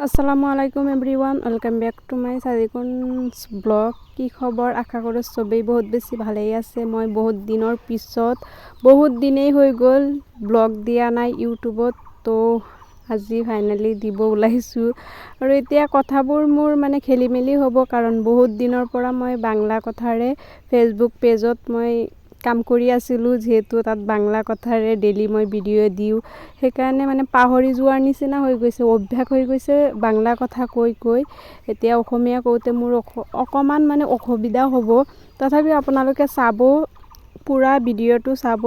আসসালামু আলাইকুম everyone, welcome back to my Sadikun's blog. কি খবৰ? আশা কৰোঁ চবেই বহুত বেছি ভালেই আছে। মই বহুত দিনৰ পিছত বহুত দিনেই হৈ গ'ল ব্লগ দিয়া নাই ইউটিউবত, তো আজি ফাইনেলি দিব ওলাইছোঁ। আৰু এতিয়া কথাবোৰ মোৰ মানে খেলি মেলি হ'ব, কাৰণ বহুত দিনৰ পৰা মই বাংলা কথাৰে ফেচবুক পেজত মই কাম কৰি আছিলোঁ, যিহেতু তাত বাংলা কথাৰে ডেইলি মই ভিডিঅ' দিওঁ। সেইকাৰণে মানে পাহৰি যোৱাৰ নিচিনা হৈ গৈছে, অভ্যাস হৈ গৈছে বাংলা কথা কৈ কৈ। এতিয়া অসমীয়া কওঁতে মোৰ অকণমান মানে অসুবিধা হ'ব। তথাপিও আপোনালোকে চাব, পূৰা ভিডিঅ'টো চাব,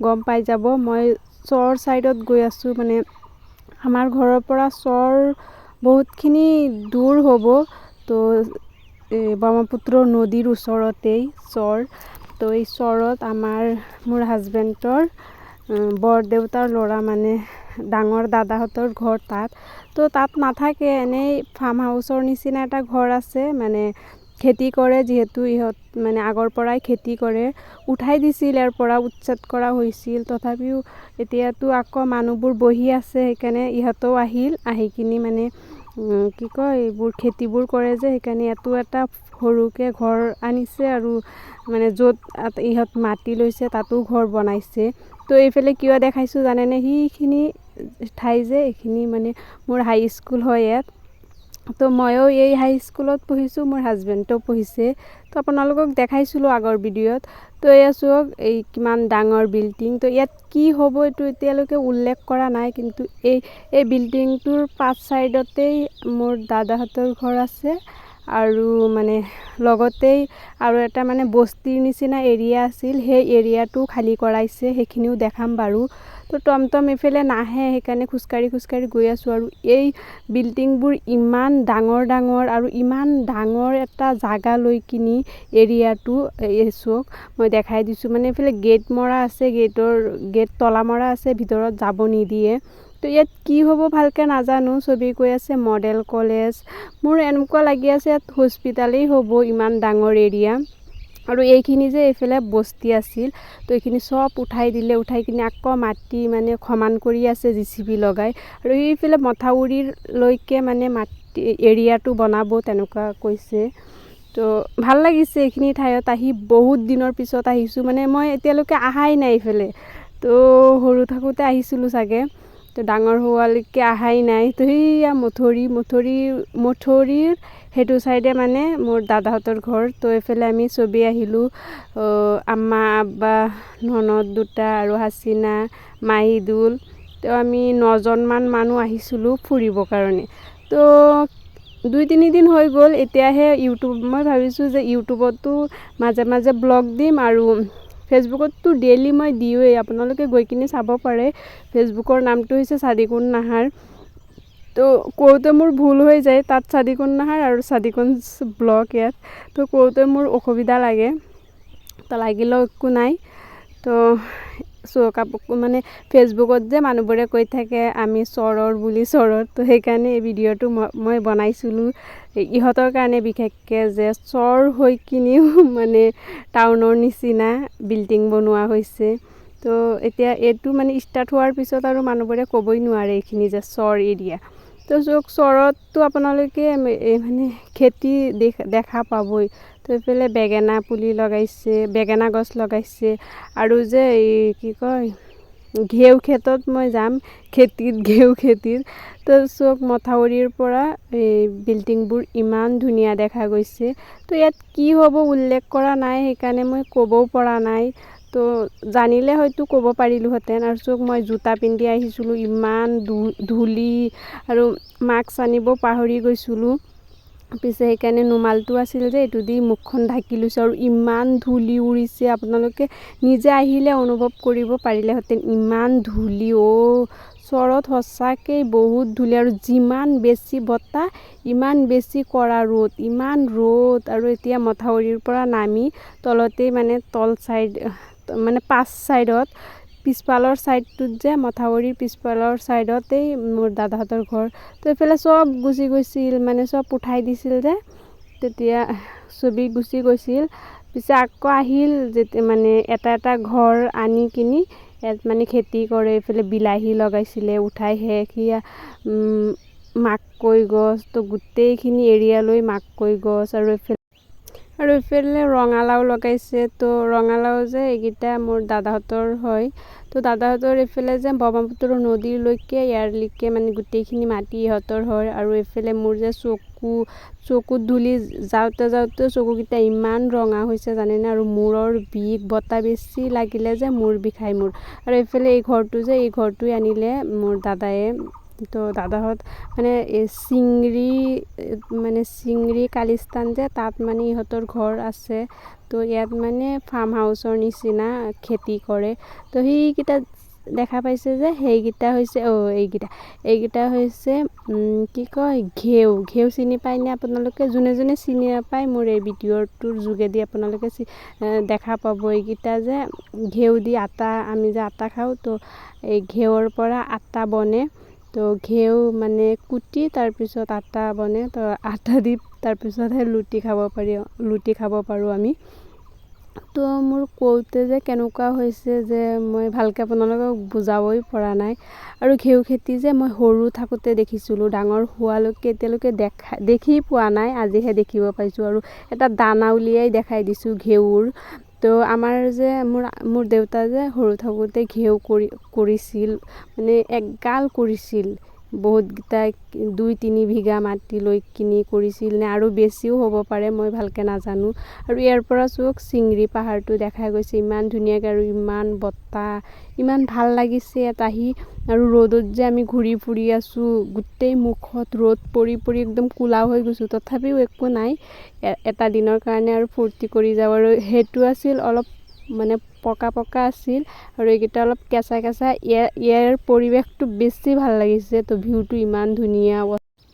গম পাই যাব। মই চৰ ছাইডত গৈ আছোঁ, মানে আমাৰ ঘৰৰ পৰা চৰ বহুতখিনি দূৰ হ'ব। তো ব্ৰহ্মপুত্ৰ নদীৰ ওচৰতেই চৰ। তো এই চৰত মোৰ হাজবেণ্ডৰ বৰদেউতাৰ ল'ৰা, মানে ডাঙৰ দাদাহঁতৰ ঘৰ তাত। তো তাত নাথাকে, এনেই ফাৰ্ম হাউচৰ নিচিনা এটা ঘৰ আছে, মানে খেতি কৰে, যিহেতু ইহঁত মানে আগৰ পৰাই খেতি কৰে। উঠাই দিছিল, ইয়াৰ পৰা উচ্ছেদ কৰা হৈছিল। তথাপিও এতিয়াতো আকৌ মানুহবোৰ বহি আছে, সেইকাৰণে ইহঁতেও আহি কিনি মানে এইবোৰ খেতিবোৰ কৰে যে, সেইকাৰণে ইয়াতো এটা সৰুকৈ ঘৰ আনিছে, আৰু মানে য'ত ইহঁত মাটি লৈছে তাতো ঘৰ বনাইছে। তো এইফালে কিয় দেখাইছোঁ জানেনে? সেইখিনি ঠাই যে, এইখিনি মানে মোৰ হাই স্কুল হয় ইয়াত। তো ময়ো এই হাই স্কুলত পঢ়িছোঁ, মোৰ হাজবেণ্ডেও পঢ়িছে। তো আপোনালোকক দেখাইছিলোঁ আগৰ ভিডিঅ'ত। তো এয়া চাওক, এই কিমান ডাঙৰ বিল্ডিং। তো ইয়াত কি হ'ব এইটো এতিয়ালৈকে উল্লেখ কৰা নাই, কিন্তু এই বিল্ডিংটোৰ পাঁচ ছাইডতেই মোৰ দাদাহঁতৰ ঘৰ আছে, আৰু মানে লগতেই আৰু এটা মানে বস্তিৰ নিচিনা এৰিয়া আছিল, সেই এৰিয়াটো খালী কৰাইছে, সেইখিনিও দেখাম বাৰু। তো টমটম এইফালে নাহে, সেইকাৰণে খোজকাঢ়ি গৈ আছোঁ। আৰু এই বিল্ডিংবোৰ ইমান ডাঙৰ ডাঙৰ, আৰু ইমান ডাঙৰ এটা জাগা লৈ কিনি এৰিয়াটো চাওক, মই দেখাই দিছোঁ। মানে এইফালে গেট মৰা আছে, গেট তলা মৰা আছে, ভিতৰত যাব নিদিয়ে। তো ইয়াত কি হ'ব ভালকৈ নাজানো। চবেই কৈ আছে মডেল কলেজ, মোৰ এনেকুৱা লাগি আছে ইয়াত হস্পিটালেই হ'ব, ইমান ডাঙৰ এৰিয়া। আৰু এইখিনি যে এইফালে বস্তি আছিল, তো এইখিনি চব উঠাই দিলে, উঠাই কিনি আকৌ মাটি মানে সমান কৰি আছে JCB লগাই। আৰু এইফালে মথাউৰিলৈকে মানে মাটি এৰিয়াটো বনাব, তেনেকুৱা কৈছে। তো ভাল লাগিছে এইখিনি ঠাইত আহি, বহুত দিনৰ পিছত আহিছোঁ। মানে মই এতিয়ালৈকে অহাই নাই এইফালে, তো সৰু থাকোঁতে আহিছিলোঁ চাগে, তো ডাঙৰ হোৱালৈকে অহাই নাই। তো সেয়া মথুৰিৰ সেইটো চাইডে মানে মোৰ দাদাহঁতৰ ঘৰ। তো এইফালে আমি চবেই আহিলোঁ, আম্মা, আব্বা, ননদ দুটা আৰু হাচিনা, মাহিদুল। তো আমি 9জনমান মানুহ আহিছিলোঁ ফুৰিবৰ কাৰণে। তো 2-3 দিন হৈ গ'ল, এতিয়াহে মই ভাবিছোঁ যে ইউটিউবতো মাজে মাজে ব্লগ দিম, আৰু ফেচবুকততো ডেইলি মই দিওঁৱেই, আপোনালোকে গৈ কিনি চাব পাৰে। ফেচবুকৰ নামটো হৈছে সাদিকুন নাহাৰ। তো কওঁতে মোৰ ভুল হৈ যায়, তাত সাদিকুন নাহাৰ আৰু সাদিকুনছ ব্লগ ইয়াত। তো কওঁতে মোৰ অসুবিধা লাগে, তো লাগিলেও একো নাই। তো মানে ফেচবুকত যে মানুহবোৰে কৈ থাকে আমি চৰৰ বুলি, চৰত, তো সেইকাৰণে এই ভিডিঅ'টো মই বনাইছিলোঁ ইহঁতৰ কাৰণে, বিশেষকৈ যে চৰ হৈ কিনিও মানে টাউনৰ নিচিনা বিল্ডিং বনোৱা হৈছে। তো এতিয়া এইটো মানে ষ্টাৰ্ট হোৱাৰ পিছত আৰু মানুহবোৰে ক'বই নোৱাৰে এইখিনি যে চৰ এৰিয়া। তো চৰততো আপোনালোকে মানে খেতি দেখা পাবই। তো এইফালে বেঙেনা পুলি লগাইছে, বেঙেনা গছ লগাইছে, আৰু যে ঘেউ খেতত মই যাম, ঘেউ খেতিত। তো মথাউৰিৰ পৰা এই বিল্ডিংবোৰ ইমান ধুনীয়া দেখা গৈছে। তো ইয়াত কি হ'ব উল্লেখ কৰা নাই, সেইকাৰণে মই ক'বও পৰা নাই। তো জানিলে হয়তো ক'ব পাৰিলোঁহেঁতেন। আৰু মই জোতা পিন্ধি আহিছিলোঁ, ইমান ধূলি, আৰু মাস্ক আনিব পাহৰি গৈছিলোঁ, পিছে সেইকাৰণে ৰুমালটো আছিল যে এইটো দি মুখখন ঢাকি লৈছোঁ। আৰু ইমান ধূলি উৰিছে, আপোনালোকে নিজে আহিলে অনুভৱ কৰিব পাৰিলেহেঁতেন, ইমান ধূলি। চৰত সঁচাকৈ বহুত ধূলি, আৰু যিমান বেছি বতাহ ইমান বেছি কড়া ৰ'দ, ইমান ৰ'দ। আৰু এতিয়া মথাউৰিৰ পৰা নামি তলতেই মানে মানে পিছফালৰ ছাইডটোত যে মথাউৰিৰ পিছফালৰ ছাইডতেই মোৰ দাদাহঁতৰ ঘৰ। তো এইফালে চব গুচি গৈছিল, মানে চব উঠাই দিছিল যে, তেতিয়া চবেই গুচি গৈছিল। পিছে আকৌ আহিল, যেতিয়া মানে এটা ঘৰ আনি কিনি ইয়াত মানে খেতি কৰে। এইফালে বিলাহী লগাইছিলে, উঠাই শেষ। মাকৈ গছ, তো গোটেইখিনি এৰিয়া লৈ মাকৈ গছ আৰু এইফালে ৰঙালাও লগাইছে। তো ৰঙালাও যে এইকেইটা মোৰ দাদাহঁতৰ হয়। তো দাদাহঁতৰ এইফালে যে ব্ৰহ্মপুত্ৰ নদীলৈকে ইয়াৰলৈকে মানে গোটেইখিনি মাটি ইহঁতৰ হয়। আৰু এইফালে মোৰ যে চকুত ধূলি যাওঁতে চকুকেইটা ইমান ৰঙা হৈছে জানেনে, আৰু মূৰৰ বিষ, বতাহ বেছি লাগিলে যে মূৰ বিষায় মোৰ। আৰু এইফালে এই ঘৰটো আনিলে মোৰ দাদায়ে। তো দাদাহঁত মানে চিংৰি কালিস্তান যে তাত মানে ইহঁতৰ ঘৰ আছে। তো ইয়াত মানে ফাৰ্ম হাউচৰ নিচিনা খেতি কৰে। তো সেইকেইটা দেখা পাইছে যে সেইকেইটা হৈছে এইকেইটা হৈছে কি কয় ঘেউ চিনি পায়নে আপোনালোকে? যোনে চিনি নাপায় মোৰ এই ভিডিঅ'টোৰ যোগেদি আপোনালোকে দেখা পাব। এইকেইটা যে ঘেউ দি আমি যে আটা খাওঁ, তো এই ঘেউৰ পৰা আটা বনে। তো ঘেউ মানে কুটি তাৰপিছত আটা বনে। তো আটা দি তাৰপিছতহে লুটি খাব পাৰোঁ আমি। তো মোৰ কওঁতে যে কেনেকুৱা হৈছে যে মই ভালকৈ আপোনালোকক বুজাবই পৰা নাই। আৰু ঘেউ খেতি যে মই সৰু থাকোঁতে দেখিছিলোঁ, ডাঙৰ হোৱালৈকে এতিয়ালৈকে দেখি পোৱা নাই, আজিহে দেখিব পাইছোঁ। আৰু এটা দানা উলিয়াই দেখাই দিছোঁ ঘেউৰ। তো আমাৰ যে মোৰ দেউতা যে সৰু থাকোঁতে ঘেউ কৰিছিল, মানে এগাল কৰিছিল, বহুতকেইটা 2-3 বিঘা মাটি লৈ কিনি কৰিছিল নে আৰু বেছিও হ'ব পাৰে, মই ভালকৈ নাজানো। আৰু ইয়াৰ পৰা চাওক চিংৰি পাহাৰটো দেখা গৈছে ইমান ধুনীয়াকৈ, আৰু ইমান বতাহ, ইমান ভাল লাগিছে ইয়াত আহি। আৰু ৰ'দত যে আমি ঘূৰি ফুৰি আছোঁ, গোটেই মুখত ৰ'দ পৰি একদম ক'লা হৈ গৈছোঁ, তথাপিও একো নাই, এটা দিনৰ কাৰণে আৰু ফূৰ্তি কৰি যাওঁ। আৰু সেইটো আছিল অলপ মানে পকা আছিল, আৰু এইকেইটা অলপ কেঁচা। ইয়াৰ পৰিৱেশটো বেছি ভাল লাগিছে। তো ভিউটো ইমান ধুনীয়া।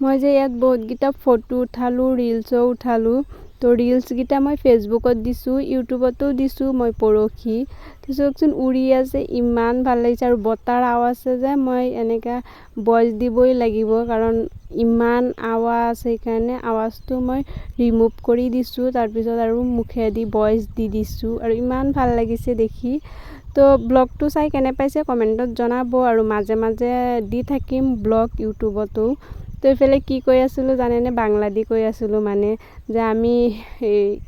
মই যে ইয়াত বহুতকেইটা ফটো উঠালোঁ, ৰিলচো উঠালোঁ। তো ৰিলচকেইটা মই ফেচবুকত দিছোঁ, ইউটিউবতো দিছোঁ মই পৰহি। তো চাওকচোন উৰি আছে, ইমান ভাল লাগিছে। আৰু বতাহৰ আৱাজ যে মই এনেকৈ ভইচ দিবই লাগিব, কাৰণ ইমান আৱাজ, সেইকাৰণে আৱাজটো মই ৰিমুভ কৰি দিছোঁ, তাৰপিছত আৰু মুখেদি ভইচ দি দিছোঁ। আৰু ইমান ভাল লাগিছে দেখি। তো ব্লগটো চাই কেনে পাইছে কমেণ্টত জনাব, আৰু মাজে মাজে দি থাকিম ব্লগ ইউটিউবতো। তো এইফালে কি কৈ আছিলোঁ জানেনে? বাংলা দি কৈ আছিলোঁ, মানে যে আমি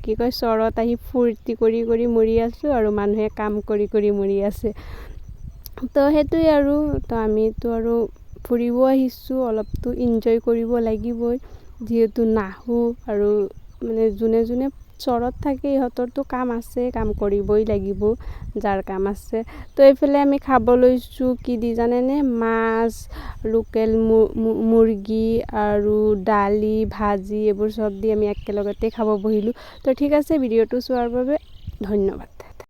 কি কয় চৰত আহি ফূৰ্তি কৰি মৰি আছোঁ, আৰু মানুহে কাম কৰি মৰি আছে। তো সেইটোৱে আৰু। তো আমিতো আৰু ফুৰিব আহিছোঁ, অলপতো এনজয় কৰিব লাগিবই, যিহেতু নাহোঁ। আৰু মানে যোনে চৰত থাকে ইহঁতৰতো কাম আছে, কাম কৰিবই লাগিব, যাৰ কাম আছে। তো এইফালে আমি খাব লৈছোঁ কি দি জানেনে? মাছ, লোকেল মুৰ্গী আৰু দালি, ভাজি, এইবোৰ চব দি আমি একেলগতে খাব বহিলোঁ। তো ঠিক আছে, ভিডিঅ'টো চোৱাৰ বাবে ধন্যবাদ।